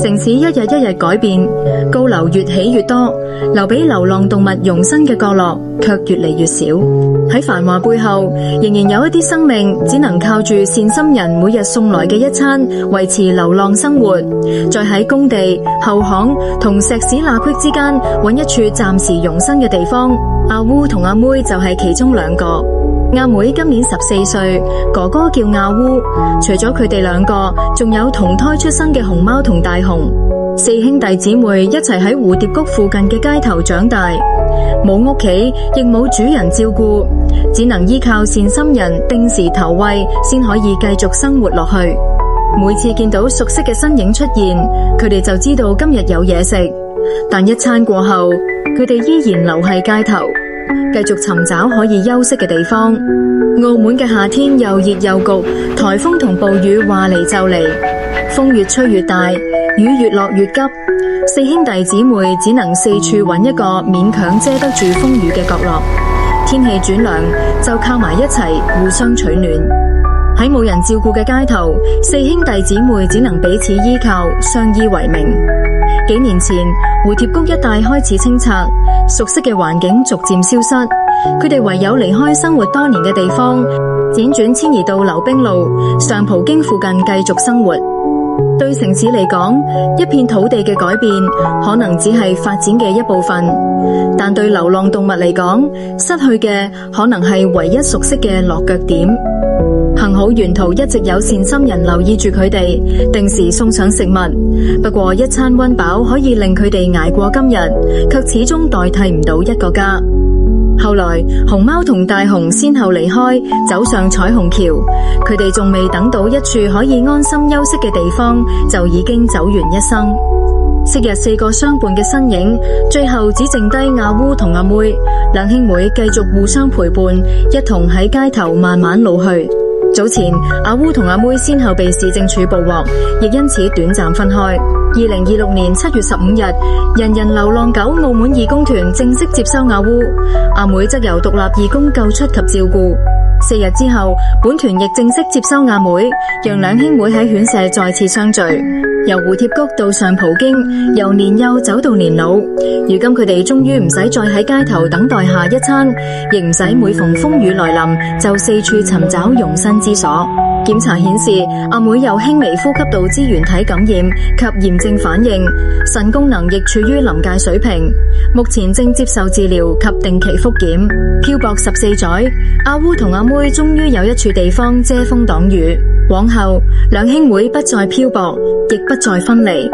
城市一日一日改變，高樓越起越多，留俾流浪動物容身嘅角落卻越嚟越少。喺繁華背後，仍然有一啲生命只能靠住善心人每日送來嘅一餐維持流浪生活，再喺工地、後巷同石屎罅隙之間揾一處暫時容身嘅地方。阿烏同阿妹就係其中兩個。阿妹今年14歲，哥哥叫阿烏。除咗佢哋兩個，仲有同胎出生嘅熊貓同大熊。四兄弟姊妹一齊喺蝴蝶谷附近嘅街頭長大，冇屋企，亦冇主人照顧，只能依靠善心人定時投餵，先可以繼續生活落去。每次見到熟悉嘅身影出現，佢哋就知道今日有嘢食。但一餐過後，佢哋依然留喺街頭，繼續尋找可以休息嘅地方。澳門嘅夏天又熱又焗，颱風同暴雨話嚟就嚟，風越吹越大，雨越落越急。四兄弟姊妹只能四處揾一個勉強遮得住風雨嘅角落。天氣轉涼，就靠埋一齊互相取暖。喺冇人照顧嘅街頭，四兄弟姊妹只能彼此依靠，相依為命。幾年前，蝴蝶谷一帶開始清拆，熟悉嘅環境逐漸消失，佢哋唯有離開生活多年嘅地方，輾轉遷移到溜冰路、上葡京附近繼續生活。對城市嚟講，一片土地嘅改變可能只係發展嘅一部分，但對流浪動物嚟講，失去嘅可能係唯一熟悉嘅落腳點。幸好沿途一直有善心人留意住佢哋，定時送上食物。不過一餐溫飽可以令佢哋捱過今日，卻始終代替唔到一個家。後來熊貓同大熊先後離開，走上彩虹橋，佢哋仲未等到一處可以安心休息嘅地方，就已經走完一生。昔日四個相伴嘅身影，最後只剩低阿烏同阿妹，兩兄妹繼續互相陪伴，一同喺街頭慢慢老去。早前阿烏同阿妹先後被市政署捕獲，亦因此短暫分開。2026年7月15日，人人流浪狗澳門義工團正式接收阿烏，阿妹則由獨立義工救出及照顧。4日之後，本團亦正式接收阿妹，讓兩兄妹喺犬舍再次相聚。由蝴蝶谷到上葡京，由年幼走到年老，如今佢哋終於唔使再喺街頭等待下一餐，亦唔使每逢風雨來臨就四處尋找容身之所。檢查顯示，阿妹有輕微呼吸道支原體感染及炎症反應，腎功能亦處於臨界水平，目前正接受治療及定期復檢。漂泊14載，阿烏同阿妹終於有一處地方遮風擋雨，往後兩兄妹不再漂泊，亦不再分離。